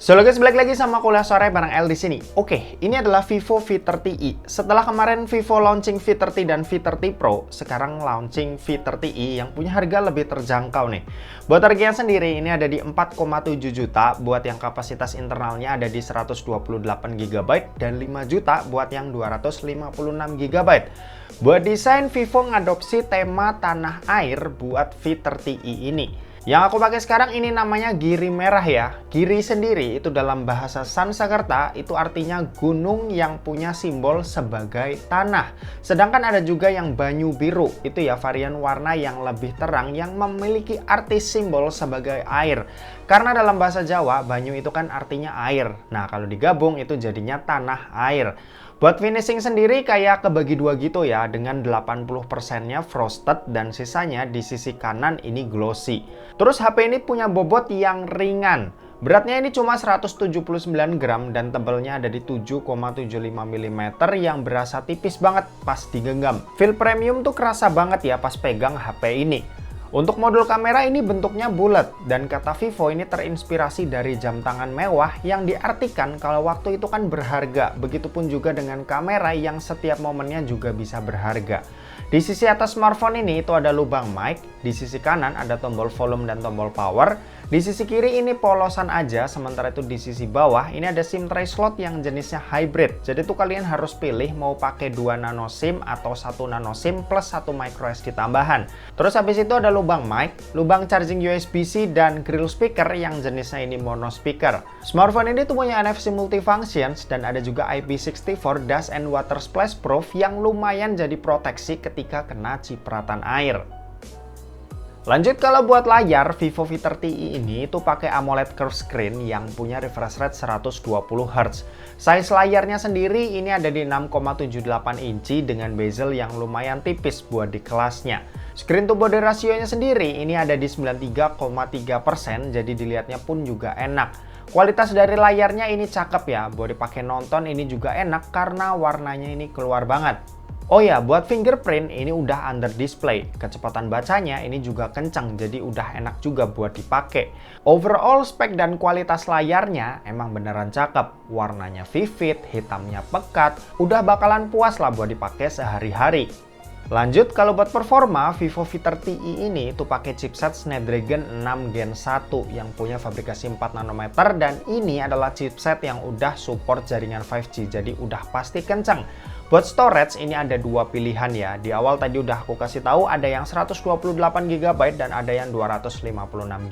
Halo guys, balik lagi sama Kuliah Sore bareng El di sini. Oke, ini adalah Vivo V30i. Setelah kemarin Vivo launching V30 dan V30 Pro, sekarang launching V30i yang punya harga lebih terjangkau nih. Buat harganya sendiri ini ada di 4,7 juta buat yang kapasitas internalnya ada di 128 GB dan 5 juta buat yang 256 GB. Buat desain, Vivo ngadopsi tema tanah air buat V30i ini. Yang aku pakai sekarang ini namanya Giri Merah ya. Giri sendiri itu dalam bahasa Sanskerta itu artinya gunung yang punya simbol sebagai tanah. Sedangkan ada juga yang Banyu Biru, itu ya varian warna yang lebih terang yang memiliki arti simbol sebagai air. Karena dalam bahasa Jawa, banyu itu kan artinya air. Nah, kalau digabung itu jadinya tanah air. Buat finishing sendiri kayak kebagi dua gitu ya, dengan 80%-nya frosted dan sisanya di sisi kanan ini glossy. Terus HP ini punya bobot yang ringan. Beratnya ini cuma 179 gram dan tebalnya ada di 7,75 mm yang berasa tipis banget pas digenggam. Feel premium tuh kerasa banget ya pas pegang HP ini. Untuk modul kamera ini bentuknya bulat dan kata Vivo ini terinspirasi dari jam tangan mewah yang diartikan kalau waktu itu kan berharga. Begitupun juga dengan kamera yang setiap momennya juga bisa berharga. Di sisi atas smartphone ini itu ada lubang mic, di sisi kanan ada tombol volume dan tombol power. Di sisi kiri ini polosan aja, sementara itu di sisi bawah ini ada SIM tray slot yang jenisnya hybrid. Jadi tuh kalian harus pilih mau pakai 2 nano SIM atau 1 nano SIM plus 1 micro SD tambahan. Terus habis itu ada lubang mic, lubang charging USB-C dan grill speaker yang jenisnya ini mono speaker. Smartphone ini tuh punya NFC multifunctions dan ada juga IP64 dust and water splash proof yang lumayan jadi proteksi ketika kena cipratan air. Lanjut kalau buat layar, Vivo V30i ini tuh pakai AMOLED curved screen yang punya refresh rate 120Hz. Size layarnya sendiri ini ada di 6,78 inci dengan bezel yang lumayan tipis buat di kelasnya. Screen to body rasionya sendiri ini ada di 93,3%, jadi dilihatnya pun juga enak. Kualitas dari layarnya ini cakep ya, buat dipakai nonton ini juga enak karena warnanya ini keluar banget. Oh ya, buat fingerprint ini udah under display. Kecepatan bacanya ini juga kencang, jadi udah enak juga buat dipakai. Overall spek dan kualitas layarnya emang beneran cakep. Warnanya vivid, hitamnya pekat, udah bakalan puas lah buat dipakai sehari-hari. Lanjut kalau buat performa, Vivo V30i ini tuh pakai chipset Snapdragon 6 Gen 1 yang punya fabrikasi 4 nanometer dan ini adalah chipset yang udah support jaringan 5G, jadi udah pasti kencang. Buat storage ini ada dua pilihan ya. Di awal tadi udah aku kasih tahu ada yang 128 GB dan ada yang 256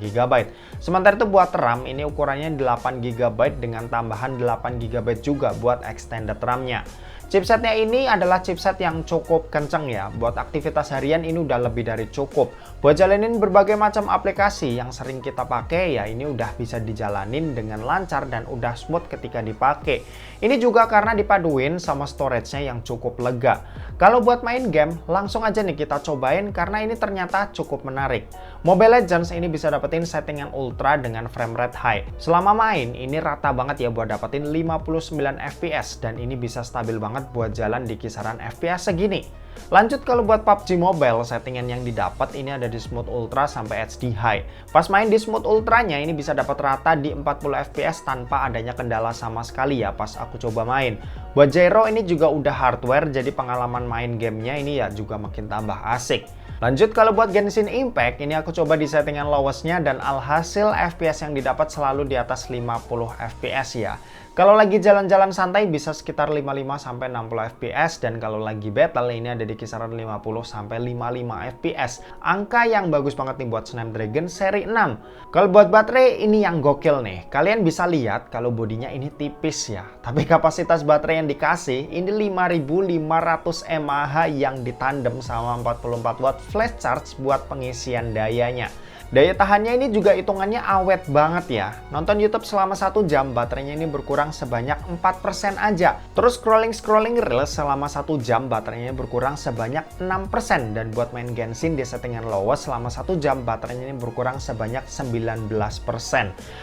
GB. Sementara itu buat RAM ini ukurannya 8 GB dengan tambahan 8 GB juga buat extended RAM-nya. Chipsetnya ini adalah chipset yang cukup kenceng ya. Buat aktivitas harian ini udah lebih dari cukup. Buat jalanin berbagai macam aplikasi yang sering kita pakai ya ini udah bisa dijalanin dengan lancar dan udah smooth ketika dipakai. Ini juga karena dipaduin sama storage-nya yang cukup lega. Kalau buat main game, langsung aja nih kita cobain karena ini ternyata cukup menarik. Mobile Legends ini bisa dapetin settingan ultra dengan frame rate high. Selama main, ini rata banget ya buat dapetin 59 FPS dan ini bisa stabil banget buat jalan di kisaran FPS segini. Lanjut kalau buat PUBG Mobile, settingan yang didapat ini ada di Smooth Ultra sampai HD High. Pas main di Smooth Ultranya ini bisa dapat rata di 40 FPS tanpa adanya kendala sama sekali ya pas aku coba main. Buat gyro ini juga udah hardware, jadi pengalaman main gamenya ini ya juga makin tambah asik. Lanjut kalau buat Genshin Impact, ini aku coba di settingan lowestnya dan alhasil FPS yang didapat selalu di atas 50 FPS ya. Kalau lagi jalan-jalan santai bisa sekitar 55-60 FPS dan kalau lagi battle ini ada di kisaran 50-55 FPS. Angka yang bagus banget nih buat Snapdragon seri 6. Kalau buat baterai ini yang gokil nih. Kalian bisa lihat kalau bodinya ini tipis ya. Tapi kapasitas baterai yang dikasih ini 5500 mAh yang ditandem sama 44 watt flash charge buat pengisian dayanya. Daya tahannya ini juga hitungannya awet banget ya. Nonton YouTube selama 1 jam, baterainya ini berkurang sebanyak 4% aja. Terus scrolling Reels selama 1 jam, baterainya berkurang sebanyak 6%. Dan buat main Genshin di settingan lowest selama 1 jam, baterainya ini berkurang sebanyak 19%.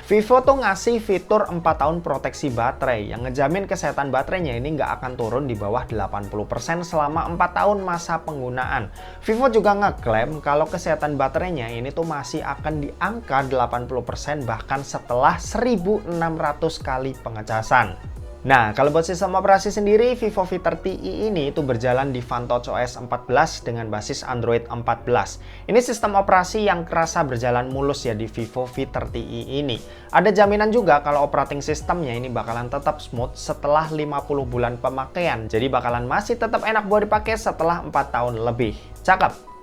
Vivo tuh ngasih fitur 4 tahun proteksi baterai, yang ngejamin kesehatan baterainya ini nggak akan turun di bawah 80% selama 4 tahun masa penggunaan. Vivo juga ngeklaim kalau kesehatan baterainya ini tuh masih masih akan di angka 80% bahkan setelah 1600 kali pengecasan. Nah, kalau buat sistem operasi sendiri, Vivo V30i ini itu berjalan di Vantage OS 14 dengan basis Android 14. Ini sistem operasi yang kerasa berjalan mulus ya di Vivo V30i ini. Ada jaminan juga kalau operating sistemnya ini bakalan tetap smooth setelah 50 bulan pemakaian. Jadi bakalan masih tetap enak buat dipakai setelah 4 tahun lebih. Cakep!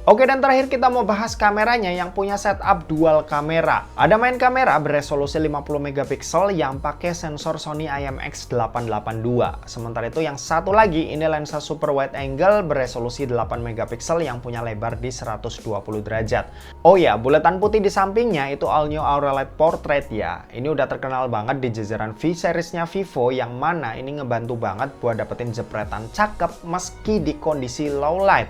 Oke, dan terakhir kita mau bahas kameranya yang punya setup dual kamera. Ada main kamera beresolusi 50 megapiksel yang pakai sensor Sony IMX882. Sementara itu yang satu lagi ini lensa super wide angle beresolusi 8 megapiksel yang punya lebar di 120 derajat. Oh ya, buletan putih di sampingnya itu all new Aura Light Portrait ya. Ini udah terkenal banget di jajaran V seriesnya Vivo yang mana ini ngebantu banget buat dapetin jepretan cakep meski di kondisi low light.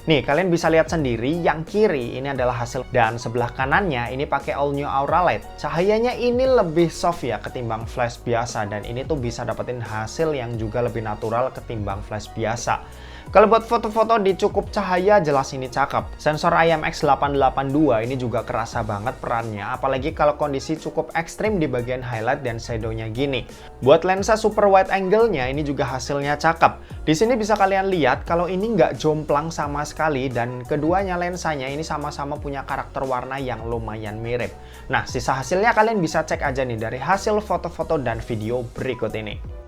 Nih, kalian bisa lihat sendiri, yang kiri ini adalah hasil dan sebelah kanannya ini pakai all new Aura Light. Cahayanya ini lebih soft ya ketimbang flash biasa dan ini tuh bisa dapetin hasil yang juga lebih natural ketimbang flash biasa. Kalau buat foto-foto di cukup cahaya jelas ini cakep. Sensor IMX882 ini juga kerasa banget perannya, apalagi kalau kondisi cukup ekstrim di bagian highlight dan shadow-nya gini. Buat lensa super wide angle-nya ini juga hasilnya cakep. Di sini bisa kalian lihat kalau ini nggak jomplang sama sekali dan keduanya lensanya ini sama-sama punya karakter warna yang lumayan mirip. Nah, sisa hasilnya kalian bisa cek aja nih dari hasil foto-foto dan video berikut ini.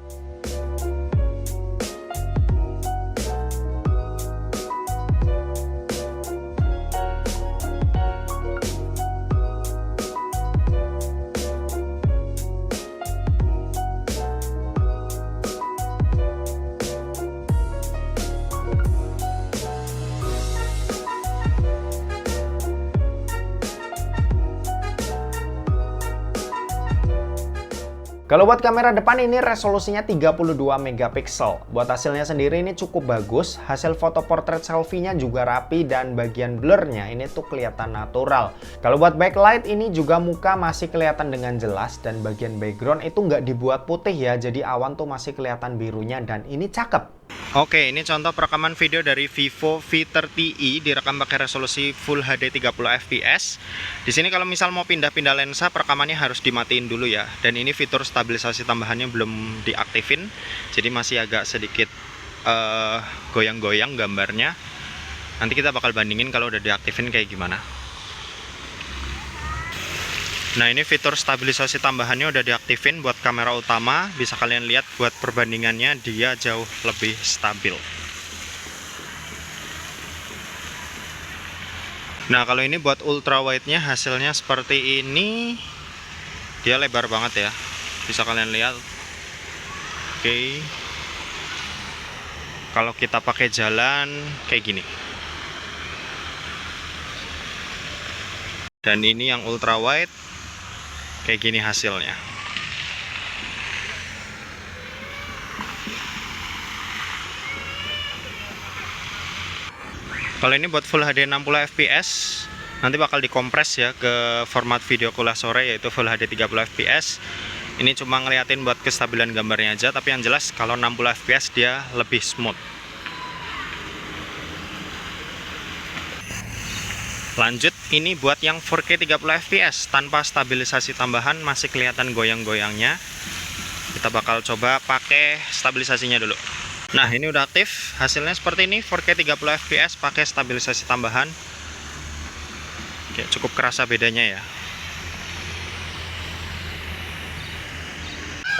Kalau buat kamera depan ini resolusinya 32 megapiksel. Buat hasilnya sendiri ini cukup bagus. Hasil foto portrait selfie-nya juga rapi dan bagian blur-nya ini tuh kelihatan natural. Kalau buat backlight ini juga muka masih kelihatan dengan jelas dan bagian background itu nggak dibuat putih ya. Jadi awan tuh masih kelihatan birunya dan ini cakep. Oke, ini contoh perekaman video dari Vivo V30i direkam pakai resolusi Full HD 30 fps. Di sini kalau misal mau pindah-pindah lensa, perekamannya harus dimatiin dulu ya. Dan ini fitur stabilisasi tambahannya belum diaktifin, jadi masih agak sedikit goyang-goyang gambarnya. Nanti kita bakal bandingin kalau udah diaktifin kayak gimana. Nah, ini fitur stabilisasi tambahannya udah diaktifin buat kamera utama. Bisa kalian lihat buat perbandingannya dia jauh lebih stabil. Nah, kalau ini buat ultra wide-nya hasilnya seperti ini. Dia lebar banget ya. Bisa kalian lihat. Oke. Kalau kita pakai jalan kayak gini. Dan ini yang ultra wide. Kayak gini hasilnya. Kalau ini buat Full HD 60 fps nanti bakal dikompres ya ke format video kuliah sore yaitu Full HD 30 fps. Ini cuma ngeliatin buat kestabilan gambarnya aja, tapi yang jelas kalau 60 fps dia lebih smooth. Lanjut, ini buat yang 4K 30 fps tanpa stabilisasi tambahan masih kelihatan goyang-goyangnya. Kita bakal coba pakai stabilisasinya dulu. Nah, ini udah aktif. Hasilnya seperti ini, 4K 30 fps pakai stabilisasi tambahan. Oke, cukup kerasa bedanya ya.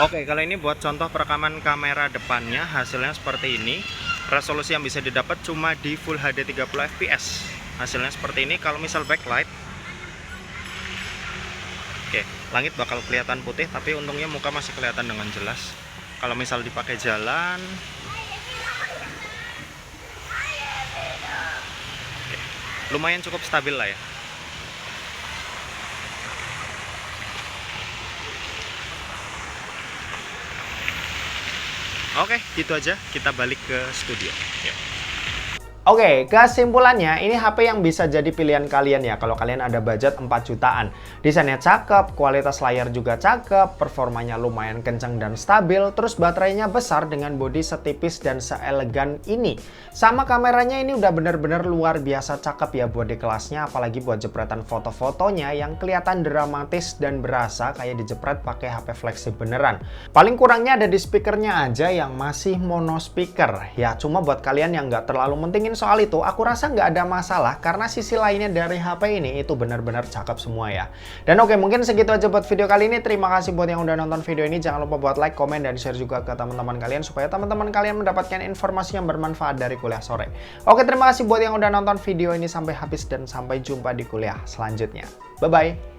Oke, kalau ini buat contoh perekaman kamera depannya, hasilnya seperti ini. Resolusi yang bisa didapat cuma di Full HD 30 fps. Hasilnya seperti ini. Kalau misal backlight, oke, langit bakal kelihatan putih, tapi untungnya muka masih kelihatan dengan jelas. Kalau misal dipakai jalan, oke, lumayan cukup stabil lah ya. Oke, gitu aja. Kita balik ke studio. Yuk. Oke, kesimpulannya ini HP yang bisa jadi pilihan kalian ya kalau kalian ada budget 4 jutaan. Desainnya cakep, kualitas layar juga cakep, performanya lumayan kencang dan stabil, terus baterainya besar dengan bodi setipis dan seelegan ini. Sama kameranya ini udah bener-bener luar biasa cakep ya buat di kelasnya, apalagi buat jepretan foto-fotonya yang kelihatan dramatis dan berasa kayak dijepret pakai HP flagship beneran. Paling kurangnya ada di speakernya aja yang masih mono speaker. Ya cuma buat kalian yang nggak terlalu mentingin soal itu, aku rasa nggak ada masalah karena sisi lainnya dari HP ini itu benar-benar cakep semua ya. Dan oke, mungkin segitu aja buat video kali ini. Terima kasih buat yang udah nonton video ini. Jangan lupa buat like, komen, dan share juga ke teman-teman kalian supaya teman-teman kalian mendapatkan informasi yang bermanfaat dari kuliah sore. Oke, terima kasih buat yang udah nonton video ini sampai habis dan sampai jumpa di kuliah selanjutnya. Bye-bye.